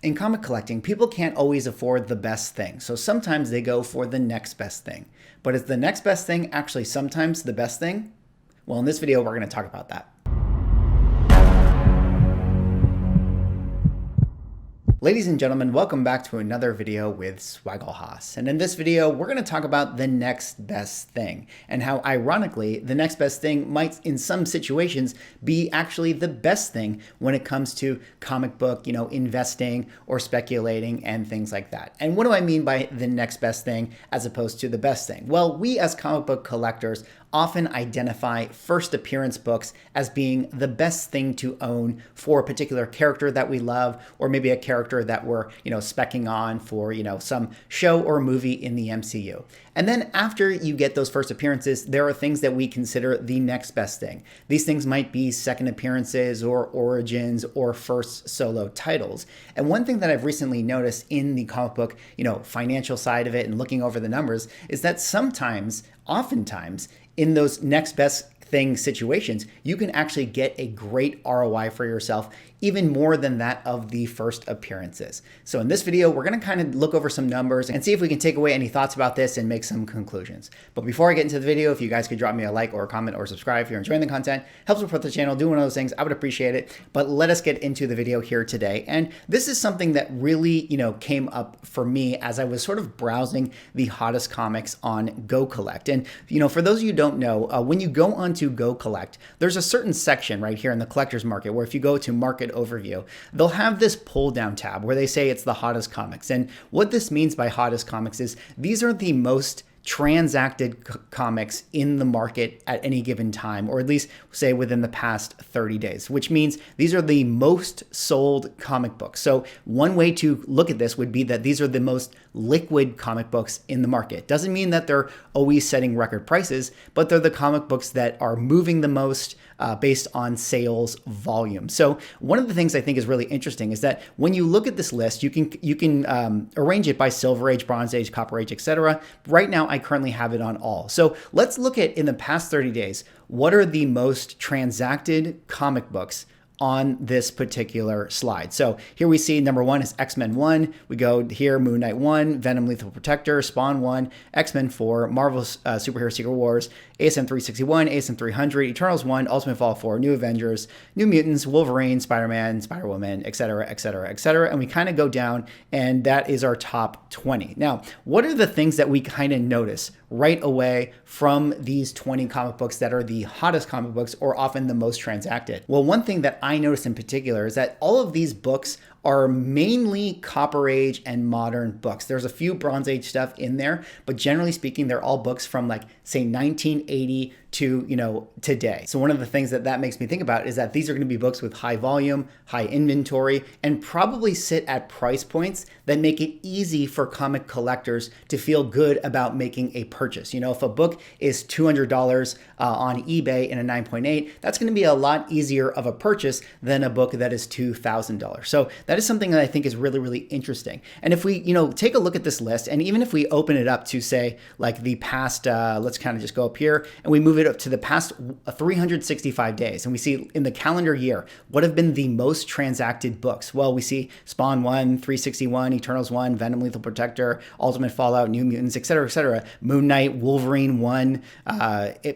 In comic collecting, people can't always afford the best thing, so sometimes they go for the next best thing. But is the next best thing actually sometimes the best thing? Well, in this video, we're going to talk about that. Ladies and gentlemen, welcome back to another video with Swaggle. And in this video, we're going to talk about the next best thing and how ironically, the next best thing might in some situations be actually the best thing when it comes to comic book, investing or speculating and things like that. And what do I mean by the next best thing as opposed to the best thing? Well, we as comic book collectors often identify first appearance books as being the best thing to own for a particular character that we love, or maybe a character that we're, specking on for, some show or movie in the MCU. And then after you get those first appearances, there are things that we consider the next best thing. These things might be second appearances or origins or first solo titles. And one thing that I've recently noticed in the comic book, financial side of it and looking over the numbers is that oftentimes, in those next best thing situations, you can actually get a great ROI for yourself, even more than that of the first appearances. So in this video, we're going to kind of look over some numbers and see if we can take away any thoughts about this and make some conclusions. But before I get into the video, if you guys could drop me a like or a comment or subscribe if you're enjoying the content, helps support the channel, do one of those things, I would appreciate it. But let us get into the video here today. And this is something that really, came up for me as I was sort of browsing the hottest comics on Go Collect. And, for those of you who don't know, when you go onto Go Collect, there's a certain section right here in the collector's market where if you go to market overview, they'll have this pull down tab where they say it's the hottest comics. And what this means by hottest comics is these are the most transacted comics in the market at any given time, or at least say within the past 30 days, which means these are the most sold comic books. So one way to look at this would be that these are the most liquid comic books in the market. Doesn't mean that they're always setting record prices, but they're the comic books that are moving the most based on sales volume. So one of the things I think is really interesting is that when you look at this list, you can arrange it by Silver Age, Bronze Age, Copper Age, etc. Right now, I currently have it on all. So let's look at in the past 30 days, what are the most transacted comic books on this particular slide. So here we see number one is X-Men 1. We go here, Moon Knight 1, Venom Lethal Protector, Spawn 1, X-Men 4, Marvel's Superhero Secret Wars, ASM 361, ASM 300, Eternals 1, Ultimate Fall 4, New Avengers, New Mutants, Wolverine, Spider-Man, Spider-Woman, etc., etc., etc. And we kind of go down, and that is our top 20. Now, what are the things that we kind of notice right away from these 20 comic books that are the hottest comic books or often the most transacted? Well, one thing that I noticed in particular is that all of these books are mainly Copper Age and modern books. There's a few Bronze Age stuff in there, but generally speaking, they're all books from say 1980 to, today. So one of the things that makes me think about is that these are going to be books with high volume, high inventory, and probably sit at price points that make it easy for comic collectors to feel good about making a purchase. If a book is $200 on eBay in a 9.8, that's going to be a lot easier of a purchase than a book that is $2,000. So that is something that I think is really, really interesting. And if we, take a look at this list, and even if we open it up to say the past, let's kind of just go up here and we move it up to the past 365 days. And we see in the calendar year, what have been the most transacted books? Well, we see Spawn 1, 361, Eternals 1, Venom Lethal Protector, Ultimate Fallout, New Mutants, etc., etc., Moon Knight, Wolverine 1,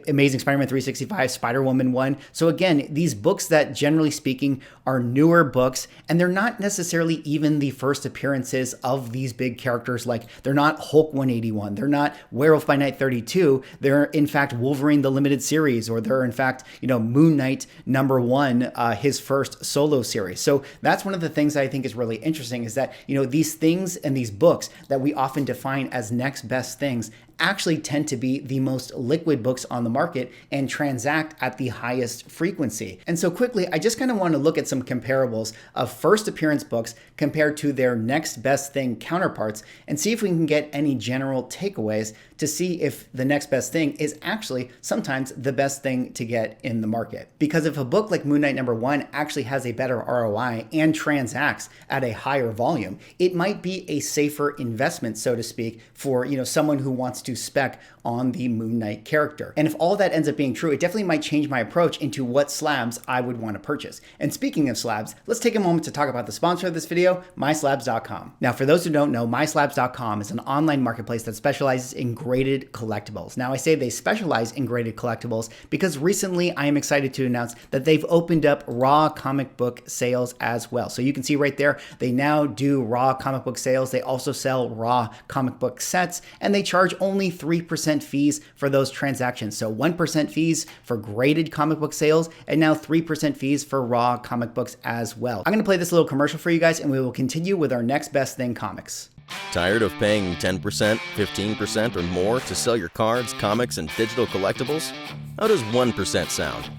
Amazing Spider-Man 365, Spider-Woman 1. So again, these books that generally speaking are newer books, and they're not necessarily even the first appearances of these big characters. They're not Hulk 181, they're not Werewolf by Night 32, they're in fact Wolverine the Limited Series, or they're in fact, Moon Knight #1, his first solo series. So that's one of the things I think is really interesting is that, these things and these books that we often define as next best things actually tend to be the most liquid books on the market and transact at the highest frequency. And so quickly, I just kind of want to look at some comparables of first appearance books compared to their next best thing counterparts and see if we can get any general takeaways to see if the next best thing is actually sometimes the best thing to get in the market. Because if a book like Moon Knight #1 actually has a better ROI and transacts at a higher volume, it might be a safer investment, so to speak, for someone who wants to to spec on the Moon Knight character. And if all that ends up being true, it definitely might change my approach into what slabs I would want to purchase. And speaking of slabs, let's take a moment to talk about the sponsor of this video, MySlabs.com. Now, for those who don't know, MySlabs.com is an online marketplace that specializes in graded collectibles. Now, I say they specialize in graded collectibles because recently I am excited to announce that they've opened up raw comic book sales as well. So you can see right there, they now do raw comic book sales. They also sell raw comic book sets, and they charge only 3% fees for those transactions. So 1% fees for graded comic book sales, and now 3% fees for raw comic books as well. I'm going to play this little commercial for you guys, and we will continue with our next best thing comics. Tired of paying 10%, 15% or more to sell your cards, comics, and digital collectibles? How does 1% sound?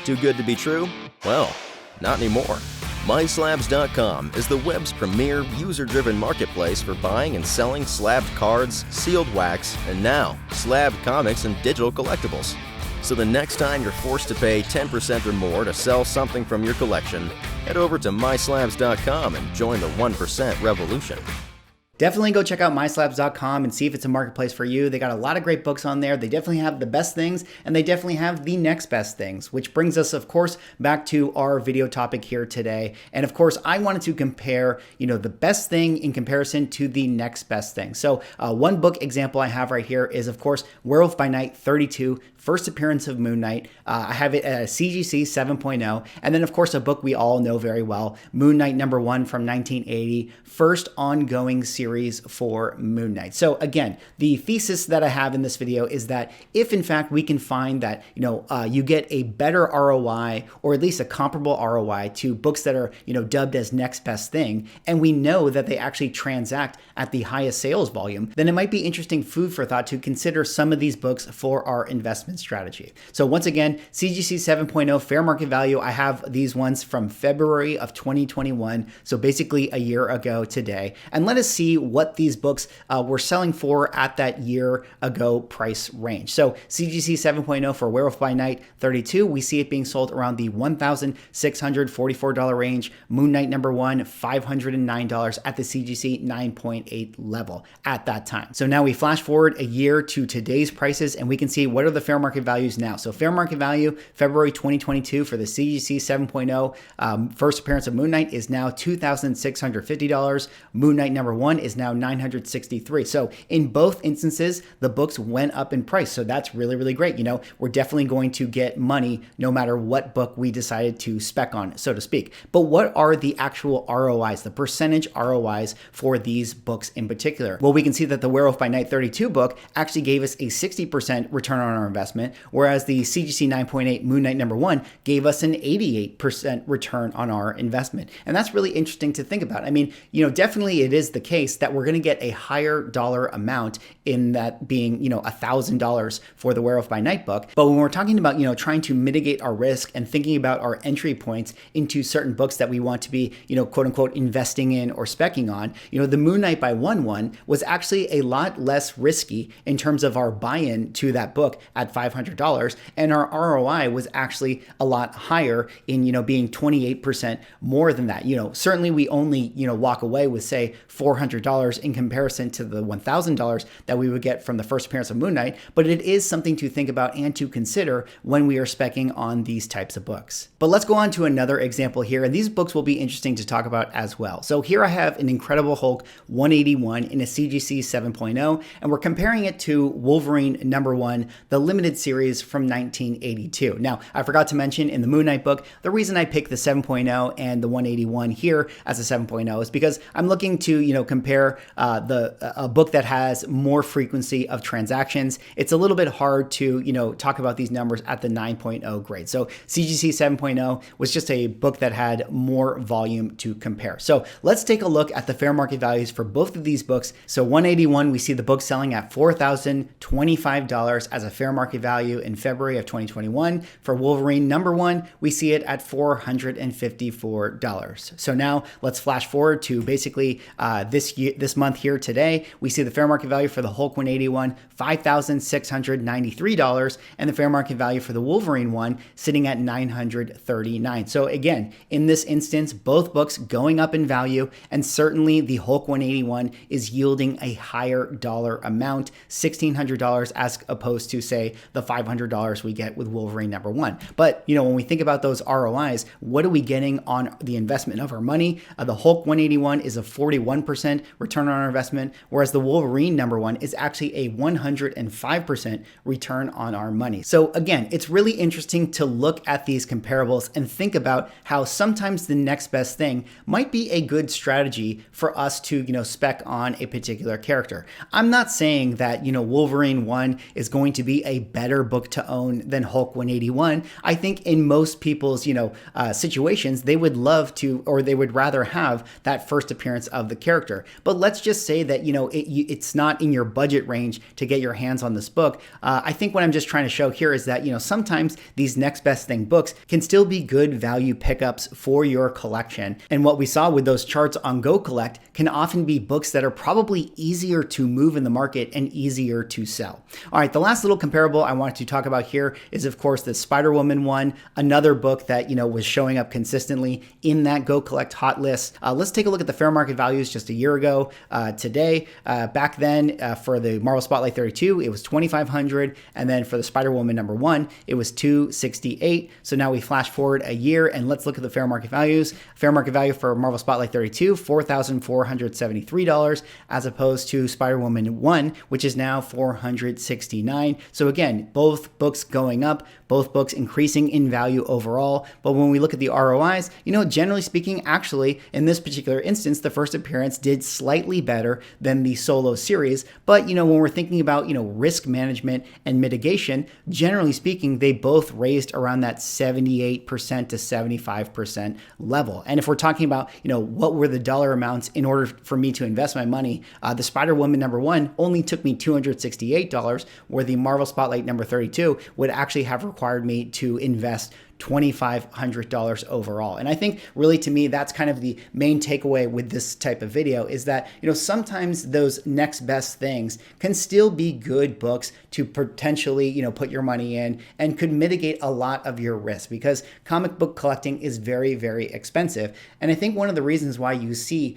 Too good to be true? Well, not anymore. MySlabs.com is the web's premier user-driven marketplace for buying and selling slabbed cards, sealed wax, and now slabbed comics and digital collectibles. So the next time you're forced to pay 10% or more to sell something from your collection, head over to MySlabs.com and join the 1% revolution. Definitely go check out MySlabs.com and see if it's a marketplace for you. They got a lot of great books on there. They definitely have the best things, and they definitely have the next best things, which brings us, of course, back to our video topic here today. And of course, I wanted to compare, the best thing in comparison to the next best thing. So one book example I have right here is, of course, Werewolf by Night 32, first appearance of Moon Knight. I have it at a CGC 7.0. And then, of course, a book we all know very well, Moon Knight #1 from 1980, first ongoing series for Moon Knight. So again, the thesis that I have in this video is that if in fact we can find that, you get a better ROI, or at least a comparable ROI to books that are, dubbed as next best thing, and we know that they actually transact at the highest sales volume, then it might be interesting food for thought to consider some of these books for our investment strategy. So once again, CGC 7.0 fair market value, I have these ones from February of 2021. So basically a year ago today. And let us see what these books were selling for at that year ago price range. So CGC 7.0 for Werewolf by Night 32, we see it being sold around the $1,644 range. Moon Knight #1, $509 at the CGC 9.8 level at that time. So now we flash forward a year to today's prices, and we can see what are the fair market values now. So fair market value, February 2022 for the CGC 7.0 first appearance of Moon Knight is now $2,650. Moon Knight #1 is now $963. So in both instances, the books went up in price. So that's really, really great. We're definitely going to get money no matter what book we decided to spec on, so to speak. But what are the actual ROIs, the percentage ROIs for these books in particular? Well, we can see that the Werewolf by Night 32 book actually gave us a 60% return on our investment, whereas the CGC 9.8 Moon Knight #1 gave us an 88% return on our investment. And that's really interesting to think about. I mean, definitely it is the case that we're going to get a higher dollar amount in that being, $1,000 for the Werewolf by Night book. But when we're talking about, trying to mitigate our risk and thinking about our entry points into certain books that we want to be, quote unquote, investing in or speccing on, the Moon Knight by one was actually a lot less risky in terms of our buy-in to that book at $500. And our ROI was actually a lot higher in, being 28% more than that. Certainly we only, walk away with, say, $400 in comparison to the $1,000 that we would get from the first appearance of Moon Knight, but it is something to think about and to consider when we are speccing on these types of books. But let's go on to another example here, and these books will be interesting to talk about as well. So here I have an Incredible Hulk 181 in a CGC 7.0, and we're comparing it to Wolverine #1, the limited series from 1982. Now, I forgot to mention in the Moon Knight book, the reason I picked the 7.0 and the 181 here as a 7.0 is because I'm looking to, compare a book that has more frequency of transactions. It's a little bit hard to, talk about these numbers at the 9.0 grade. So CGC 7.0 was just a book that had more volume to compare. So let's take a look at the fair market values for both of these books. So 181, we see the book selling at $4,025 as a fair market value in February of 2021. For Wolverine #1, we see it at $454. So now let's flash forward to basically this this month here today, we see the fair market value for the Hulk 181, $5,693, and the fair market value for the Wolverine one sitting at $939. So again, in this instance, both books going up in value, and certainly the Hulk 181 is yielding a higher dollar amount, $1,600 as opposed to, say, the $500 we get with Wolverine #1. But, when we think about those ROIs, what are we getting on the investment of our money? The Hulk 181 is a 41% return on our investment, whereas the Wolverine #1 is actually a 105% return on our money. So again, it's really interesting to look at these comparables and think about how sometimes the next best thing might be a good strategy for us to, spec on a particular character. I'm not saying that, Wolverine 1 is going to be a better book to own than Hulk 181. I think in most people's, situations, they would love to, or they would rather have that first appearance of the character. But let's just say that, it's not in your budget range to get your hands on this book. I think what I'm just trying to show here is that, sometimes these next best thing books can still be good value pickups for your collection. And what we saw with those charts on Go Collect can often be books that are probably easier to move in the market and easier to sell. All right, the last little comparable I wanted to talk about here is, of course, the Spider-Woman one, another book that, was showing up consistently in that Go Collect hot list. Let's take a look at the fair market values just a year ago today. Back then, for the Marvel Spotlight 32, it was $2,500, and then for the Spider-Woman #1, it was $268. So now we flash forward a year, and let's look at the fair market values. Fair market value for Marvel Spotlight 32, $4,473, as opposed to Spider-Woman 1, which is now $469. So again, both books going up, both books increasing in value overall. But when we look at the ROIs, generally speaking, actually, in this particular instance, the first appearance did slightly better than the solo series. But, when we're thinking about, risk management and mitigation, generally speaking, they both raised around that 78% to 75% level. And if we're talking about, what were the dollar amounts in order for me to invest my money, the Spider-Woman #1 only took me $268, where the Marvel Spotlight #32 would actually have required me to invest $2,500 overall. And I think really, to me, that's kind of the main takeaway with this type of video, is that, sometimes those next best things can still be good books to potentially, put your money in, and could mitigate a lot of your risk, because comic book collecting is very, very expensive. And I think one of the reasons why you see,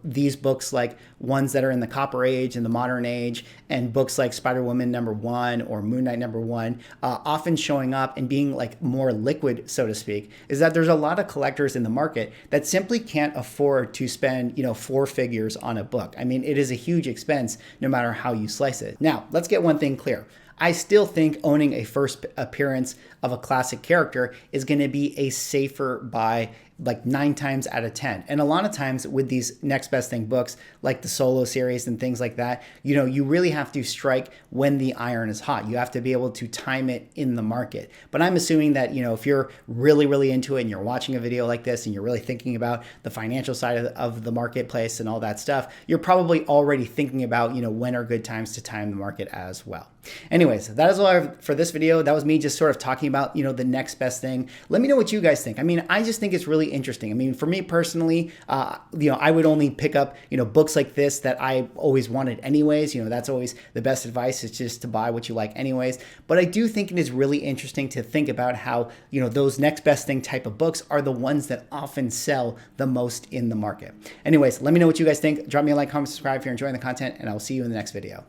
these books, like ones that are in the Copper Age and the Modern Age, and books like Spider-Woman #1 or Moon Knight #1, often showing up and being like more liquid, so to speak, is that there's a lot of collectors in the market that simply can't afford to spend, 4 figures on a book. I mean, it is a huge expense no matter how you slice it. Now, let's get one thing clear. I still think owning a first appearance of a classic character is going to be a safer buy, like 9 times out of 10. And a lot of times with these next best thing books, like the solo series and things like that, you really have to strike when the iron is hot. You have to be able to time it in the market. But I'm assuming that, if you're really, really into it and you're watching a video like this and you're really thinking about the financial side of the marketplace and all that stuff, you're probably already thinking about, when are good times to time the market as well. Anyways, that is all I have for this video. That was me just sort of talking about, the next best thing. Let me know what you guys think. I mean, I just think it's really interesting. I mean, for me personally, I would only pick up, books like this that I always wanted anyways. That's always the best advice, is just to buy what you like anyways. But I do think it is really interesting to think about how, those next best thing type of books are the ones that often sell the most in the market. Anyways, let me know what you guys think. Drop me a like, comment, subscribe if you're enjoying the content, and I will see you in the next video.